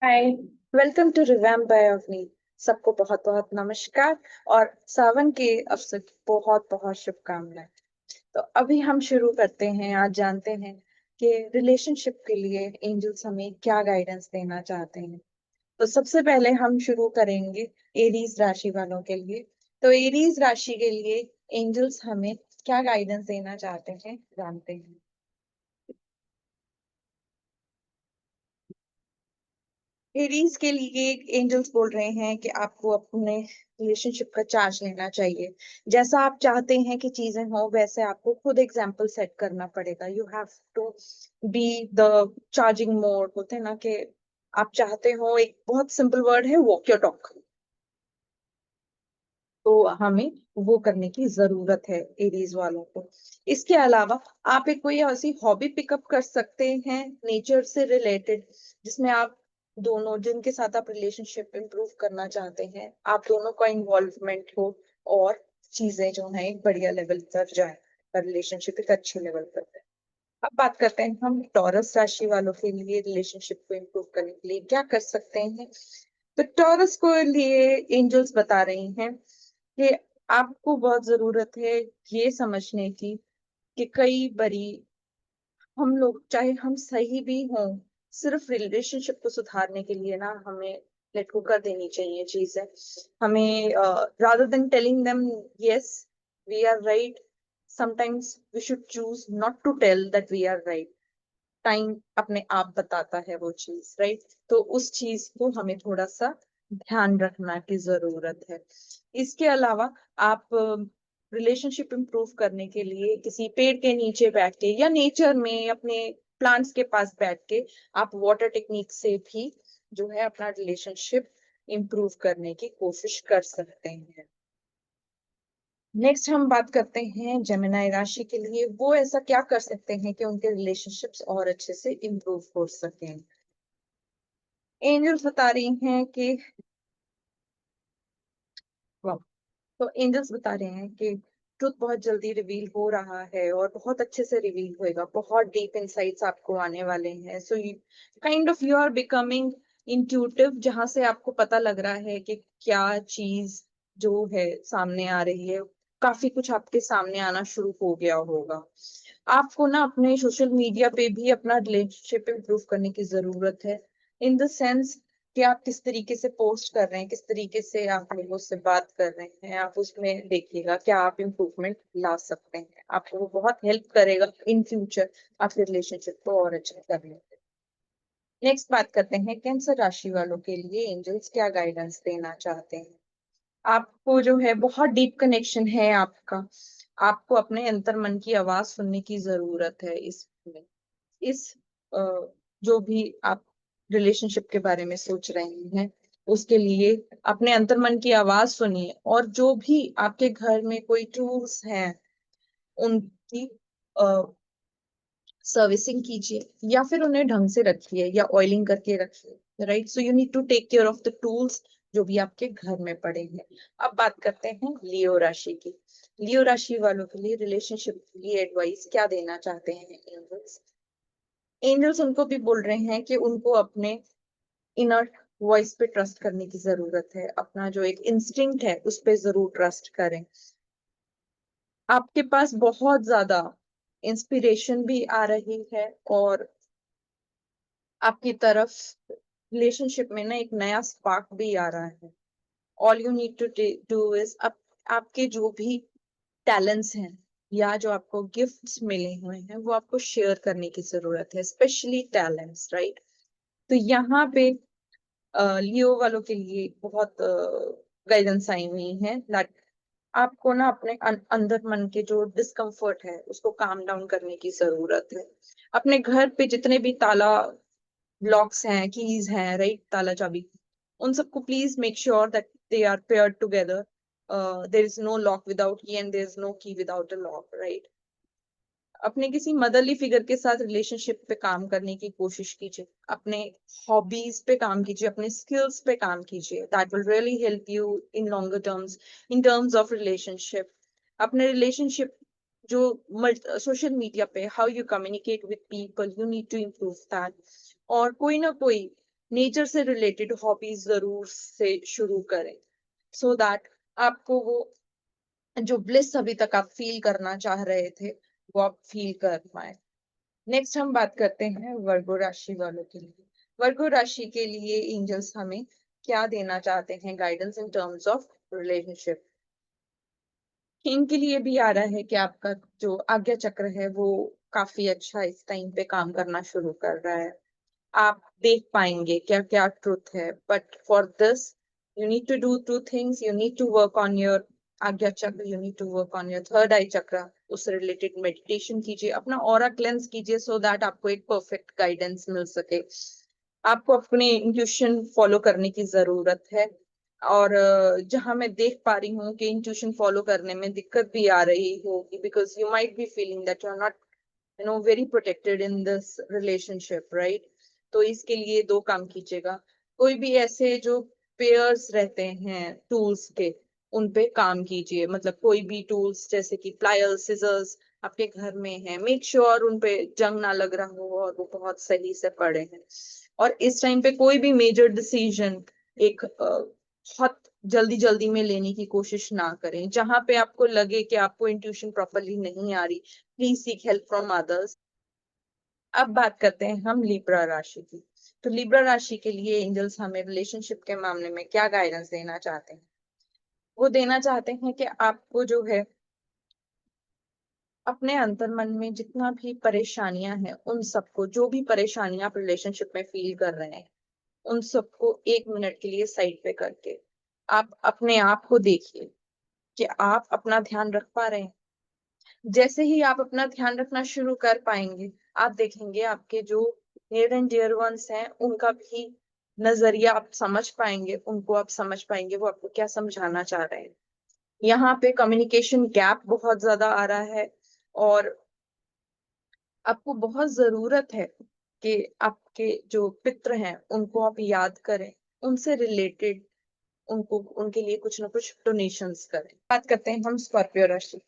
Hi. Welcome to Revamp by Avni. सबको बहुत बहुत नमस्कार और सावन के अवसर की बहुत बहुत शुभकामनाएं। तो अभी हम शुरू करते हैं। आज जानते हैं कि रिलेशनशिप के लिए एंजल्स हमें क्या गाइडेंस देना चाहते हैं। तो सबसे पहले हम शुरू करेंगे एरीज राशि वालों के लिए। तो एरीज राशि के लिए एंजल्स हमें क्या गाइडेंस देना चाहते हैं, जानते हैं। एरीज के लिए एंजल्स बोल रहे हैं कि आपको अपने रिलेशनशिप का चार्ज लेना चाहिए। जैसा आप चाहते हैं कि चीजें हो, वैसे आपको खुद एग्जाम्पल सेट करना पड़ेगा। You have to be the charging mode, होते हैं ना कि आप चाहते हो। एक बहुत सिंपल वर्ड है, वॉक योर टॉक। तो हमें वो करने की जरूरत है एरीज वालों को। इसके अलावा आप एक कोई ऐसी हॉबी पिकअप कर सकते हैं नेचर से रिलेटेड, जिसमें आप दोनों, जिनके साथ आप रिलेशनशिप इंप्रूव करना चाहते हैं, आप दोनों का इन्वॉल्वमेंट हो और चीजें जो है एक बढ़िया लेवल पर जाए, रिलेशनशिप एक अच्छे लेवल पर जाए। अब बात करते हैं हम टॉरस राशि वालों के लिए रिलेशनशिप को इम्प्रूव करने के लिए क्या कर सकते हैं। तो टॉरस को लिए एंजल्स बता रही हैं कि आपको बहुत जरूरत है ये समझने की कि कई बारी हम लोग, चाहे हम सही भी हों, सिर्फ रिलेशनशिप को सुधारने के लिए ना हमें लेट गो कर देनी चाहिए चीजें। हमें rather than telling them yes we are right, sometimes we should choose not to tell that we are right. Time अपने आप बताता है वो चीज, राइट। तो उस चीज को हमें थोड़ा सा ध्यान रखना की जरूरत है। इसके अलावा आप रिलेशनशिप इंप्रूव करने के लिए किसी पेड़ के नीचे बैठ के या नेचर में अपने प्लांट्स के पास बैठ के आप वाटर टेक्निक से भी जो है अपना रिलेशनशिप इंप्रूव करने की कोशिश कर सकते हैं। नेक्स्ट हम बात करते हैं जेमिनाई राशि के लिए। वो ऐसा क्या कर सकते हैं कि उनके रिलेशनशिप्स और अच्छे से इंप्रूव हो सकें। एंजल्स बता रही हैं कि वाह, तो एंजल्स बता रहे हैं कि ट्रुथ बहुत जल्दी रिवील हो रहा है और बहुत अच्छे से रिवील होएगा। बहुत डीप इनसाइट्स आपको आने वाले हैं। So you kind of you are becoming intuitive, जहां से आपको पता लग रहा है कि क्या चीज जो है सामने आ रही है। काफी कुछ आपके सामने आना शुरू हो गया होगा। आपको ना अपने सोशल मीडिया पे भी अपना रिलेशनशिप इंप्रूव करने की जरूरत है। इन द सेंस कि आप किस तरीके से पोस्ट कर रहे हैं, किस तरीके से आप लोगों से बात कर रहे हैं, आप उसमें देखिएगा क्या आप इम्प्रूवमेंट ला सकते हैं। आपको वो बहुत हेल्प करेगा इन फ्यूचर आपके रिलेशनशिप को और अच्छा करने में। नेक्स्ट बात करते हैं कैंसर राशि वालों के लिए एंजल्स क्या गाइडेंस देना चाहते हैं। आपको जो है बहुत डीप कनेक्शन है आपका। आपको अपने अंतर मन की आवाज सुनने की जरूरत है इसमें। इस अ, जो भी आप रिलेशनशिप के बारे में सोच रहे हैं, उसके लिए अपने अंतर्मन की आवाज सुनिए और जो भी आपके घर में कोई टूल्स हैं उनकी सर्विसिंग कीजिए या फिर उन्हें ढंग से रखिए या ऑयलिंग करके रखिए, right. So you need to take care of the tools जो भी आपके घर में पड़े हैं। अब बात करते हैं लियो राशि की। लियो राशि वालों के लिए रिलेशनशिप के लिए एडवाइस क्या देना चाहते हैं एंजल्स। एंजल्स उनको भी बोल रहे हैं कि उनको अपने इनर वॉइस पे ट्रस्ट करने की जरूरत है। अपना जो एक इंस्टिंक्ट है उस पे जरूर ट्रस्ट करें। आपके पास बहुत ज्यादा इंस्पिरेशन भी आ रही है और आपकी तरफ रिलेशनशिप में ना एक नया स्पार्क भी आ रहा है। All you need to do is आपके जो भी टैलेंट्स हैं या जो आपको गिफ्ट्स मिले हुए हैं वो आपको शेयर करने की जरूरत है, स्पेशली टैलेंट्स, राइट। तो यहाँ पे लियो वालों के लिए बहुत गाइडेंस आई हुई है दैट आपको ना अपने अंदर मन के जो डिस्कम्फर्ट है उसको काम डाउन करने की जरूरत है। अपने घर पे जितने भी ताला, लॉक्स हैं, कीज हैं, राइट, ताला चाबी, उन सबको please make sure that they are paired together. There is no lock without key and there is no key without a lock, right. अपने किसी मदरली फिगर के साथ रिलेशनशिप पे काम करने की कोशिश कीजिए। अपने हॉबीज पे काम कीजिए, अपने स्किल्स पे काम कीजिए। That will really help you in longer terms, in terms of relationship. अपने रिलेशनशिप जो सोशल मीडिया पे how you communicate with people, you need to improve that. और कोई ना कोई नेचर से रिलेटेड हॉबीज जरूर से शुरू करें, सो दैट आपको वो जो ब्लिस अभी तक आप फील करना चाह रहे थे वो आप फील कर पाए। नेक्स्ट हम बात करते हैं वर्गो राशि वालों के लिए। वर्गो राशि के लिए एंजल्स हमें क्या देना चाहते हैं guidance in terms of relationship. इनके लिए भी आ रहा है कि आपका जो आज्ञा चक्र है वो काफी अच्छा इस टाइम पे काम करना शुरू कर रहा है। आप देख पाएंगे क्या क्या ट्रुथ है, but for this you need to do two things. You need to work on your Ajna chakra, you need to work on your third eye chakra. उससे रिलेटेड मेडिटेशन कीजिए, अपना ऑरा क्लेंस कीजिए, सो दैट आपको एक परफेक्ट गाइडेंस मिल सके। आपको अपने intuition follow करने की जरूरत है। और जहां मैं देख पा रही हूँ कि इंट्यूशन फॉलो करने में दिक्कत भी आ रही होगी, because you might be feeling that you are not very protected in this relationship, right? तो इसके लिए दो काम कीजिएगा। कोई भी ऐसे जो पेयर्स रहते हैं टूल्स के, उन पे काम कीजिए। मतलब कोई भी टूल्स जैसे कि प्लायर्स, सिजर्स आपके घर में है, मेक श्योर उन पे जंग ना लग रहा हो और वो बहुत सही से पड़े हैं। और इस टाइम पे कोई भी मेजर डिसीजन एक बहुत जल्दी जल्दी में लेने की कोशिश ना करें। जहां पे आपको लगे कि आपको इंट्यूशन प्रॉपरली नहीं आ रही, please seek help from others. अब बात करते हैं हम लिब्रा राशि की। तो लिब्रा राशि के लिए एंजल्स हमें रिलेशनशिप के मामले में क्या गाइडेंस देना चाहते हैं। वो देना चाहते हैं कि आपको जो है अपने अंतर्मन में जितना भी परेशानियां हैं, उन सबको, जो भी परेशानियां आप रिलेशनशिप में फील कर रहे हैं, उन सबको 1 मिनट के लिए साइड पे करके आप अपने आप को देखिए कि आप अपना ध्यान रख पा रहे हैं। जैसे ही आप अपना ध्यान रखना शुरू कर पाएंगे, आप देखेंगे आपके जो नियर एंड डियर वंस हैं उनका भी नजरिया आप समझ पाएंगे, उनको आप समझ पाएंगे वो आपको क्या समझाना चाह रहे हैं। यहाँ पे कम्युनिकेशन गैप बहुत ज्यादा आ रहा है, और आपको बहुत जरूरत है कि आपके जो पितृ हैं उनको आप याद करें, उनसे रिलेटेड उनको, उनके लिए कुछ ना कुछ डोनेशंस करें। बात करते हैं हम स्कॉर्पियो राशि।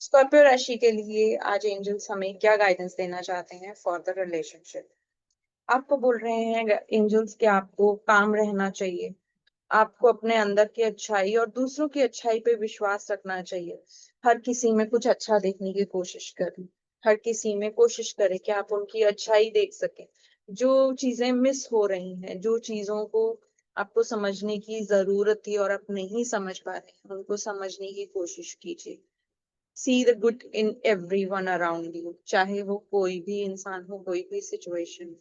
स्कॉर्पियो राशि के लिए आज एंजल्स हमें क्या गाइडेंस देना चाहते हैं फॉर द रिलेशनशिप। आपको बोल रहे हैं एंजल्स कि आपको काम रहना चाहिए, आपको अपने अंदर की अच्छाई और दूसरों की अच्छाई पे विश्वास रखना चाहिए। हर किसी में कुछ अच्छा देखने की कोशिश करें, हर किसी में कोशिश करें कि आप उनकी अच्छाई देख सकें। जो चीजें मिस हो रही हैं, जो चीजों को आपको समझने की जरूरत थी और आप नहीं समझ पा रहे हैं, उनको समझने की कोशिश कीजिए। See the good in everyone around you, चाहे वो कोई भी इंसान हो, कोई भी सिचुएशन।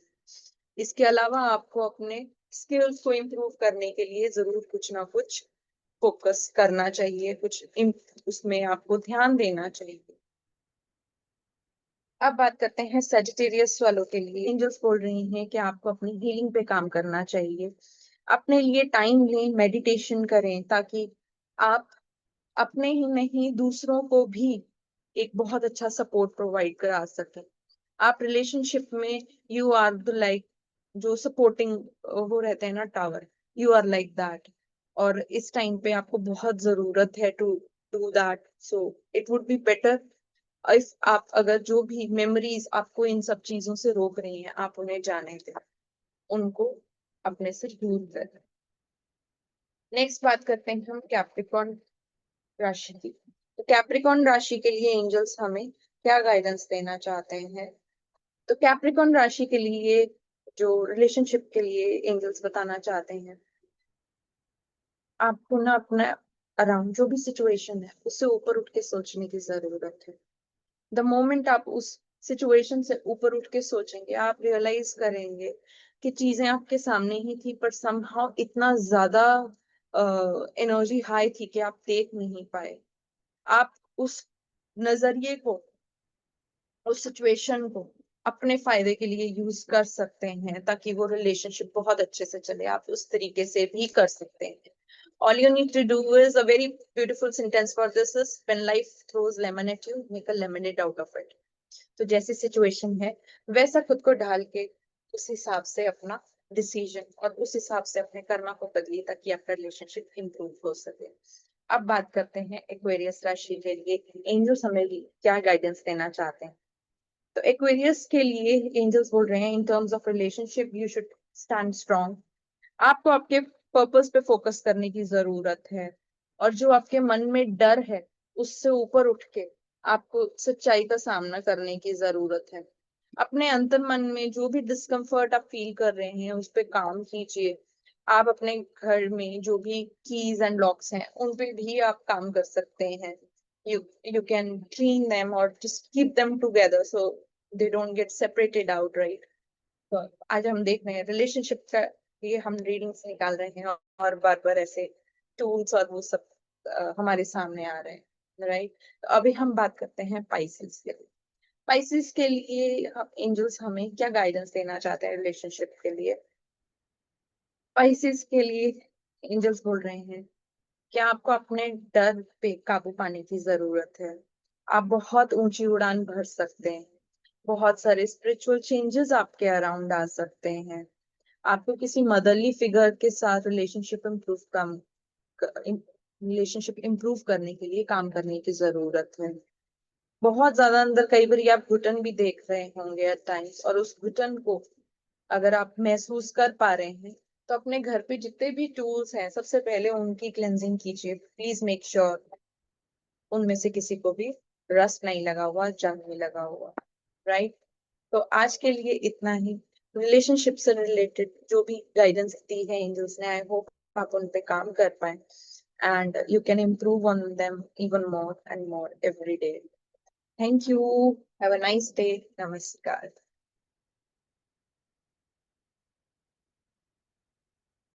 इसके अलावा आपको अपने स्किल्स को इम्प्रूव करने के लिए जरूर कुछ ना कुछ फोकस करना चाहिए, उसमें आपको ध्यान देना चाहिए। अब बात करते हैं सेजिटेरियस वालों के लिए। एंजल्स बोल रही हैं कि आपको अपनी हीलिंग पे काम करना चाहिए। अपने लिए टाइम लें, मेडिटेशन करें, ताकि आप अपने ही नहीं दूसरों को भी एक बहुत अच्छा सपोर्ट प्रोवाइड करा सकें। आप रिलेशनशिप में यू आर द लाइक जो सपोर्टिंग वो रहते हैं ना tower, you are like that. और इस टाइम पे आपको बहुत जरूरत है to do that. So it would be better if आप, अगर जो भी मेमोरीज आपको इन सब चीजों से रोक रही हैं, आप उन्हें जाने दें, उनको अपने से दूर करें। नेक्स्ट बात करते हैं हम कैप्रिकॉर्न राशि की। तो कैप्रिकॉर्न राशि के लिए एंजल्स हमें क्या गाइडेंस देना चाहते हैं। तो कैप्रिकॉर्न राशि के लिए जो रिलेशनशिप के लिए एंजल्स बताना चाहते हैं, आपको ना अपना अराउंड जो भी सिचुएशन है उससे ऊपर उठ के सोचने की जरूरत है। द मोमेंट आप उस सिचुएशन से ऊपर उठ के सोचेंगे, आप रियलाइज करेंगे कि चीजें आपके सामने ही थी, पर समहाउ इतना ज्यादा एनर्जी हाई थी कि आप देख नहीं पाए। आप उस नजरिए को, उस सिचुएशन को अपने फायदे के लिए यूज कर सकते हैं, ताकि वो रिलेशनशिप बहुत अच्छे से चले। आप उस तरीके से भी कर सकते हैं। All you need to do is a very beautiful sentence for this is when life throws lemon at you, make a lemonade out of it. तो जैसी सिचुएशन है वैसा खुद को ढाल के उस हिसाब से अपना डिसीजन और उस हिसाब से अपने कर्मा को बदलिए, ताकि आपका रिलेशनशिप इंप्रूव हो सके। अब बात करते हैं एक्वेरियस राशि के लिए एंजल्स हमें क्या गाइडेंस देना चाहते हैं। तो एक्वेरियस के लिए एंजल्स बोल रहे हैं इन terms of relationship you should stand strong, आपको आपके पर्पस पे फोकस करने की जरूरत है, और जो आपके मन में डर है उससे ऊपर उठ के आपको सच्चाई का सामना करने की जरूरत है। अपने अंतर मन में जो भी डिस्कम्फर्ट आप फील कर रहे हैं उस पे काम कीजिए। आप अपने घर में जो भी कीज एंड लॉक्स हैं उन पे भी आप काम कर सकते हैं। You you can clean them और just keep them together so they don't get separated out, right. तो आज हम देख रहे हैं रिलेशनशिप का, ये हम रीडिंग्स निकाल रहे हैं और बार बार ऐसे टूल्स और वो सब हमारे सामने आ रहे हैं, राइट। तो अभी हम बात करते हैं पाइसेस के लिए। पाइसेस के लिए एंजल्स हमें क्या गाइडेंस देना चाहते हैं रिलेशनशिप के लिए। पाइसेस के लिए एंजल्स बोल रहे हैं कि आपको अपने डर पे काबू पाने की जरूरत है। आप बहुत ऊंची उड़ान भर सकते हैं। बहुत सारे स्पिरिचुअल चेंजेस आपके अराउंड आ सकते हैं। आपको किसी मदरली फिगर के साथ रिलेशनशिप इंप्रूव करने के लिए काम करने की जरूरत है। बहुत ज्यादा अंदर कई बार आप घुटन भी देख रहे होंगे एट टाइम्स, और उस घुटन को अगर आप महसूस कर पा रहे हैं तो अपने घर पे जितने भी टूल्स हैं सबसे पहले उनकी क्लेंजिंग कीजिए। प्लीज मेक श्योर उनमें से किसी को भी रस्ट नहीं लगा हुआ, जंग नहीं लगा हुआ, राइट। तो आज के लिए इतना ही। रिलेशनशिप से रिलेटेड जो भी गाइडेंस दी है एंजल्स ने, आई होप आप उन पे काम कर पाए and you can improve on them even more and more every day. Thank you. Have a nice day. नमस्कार।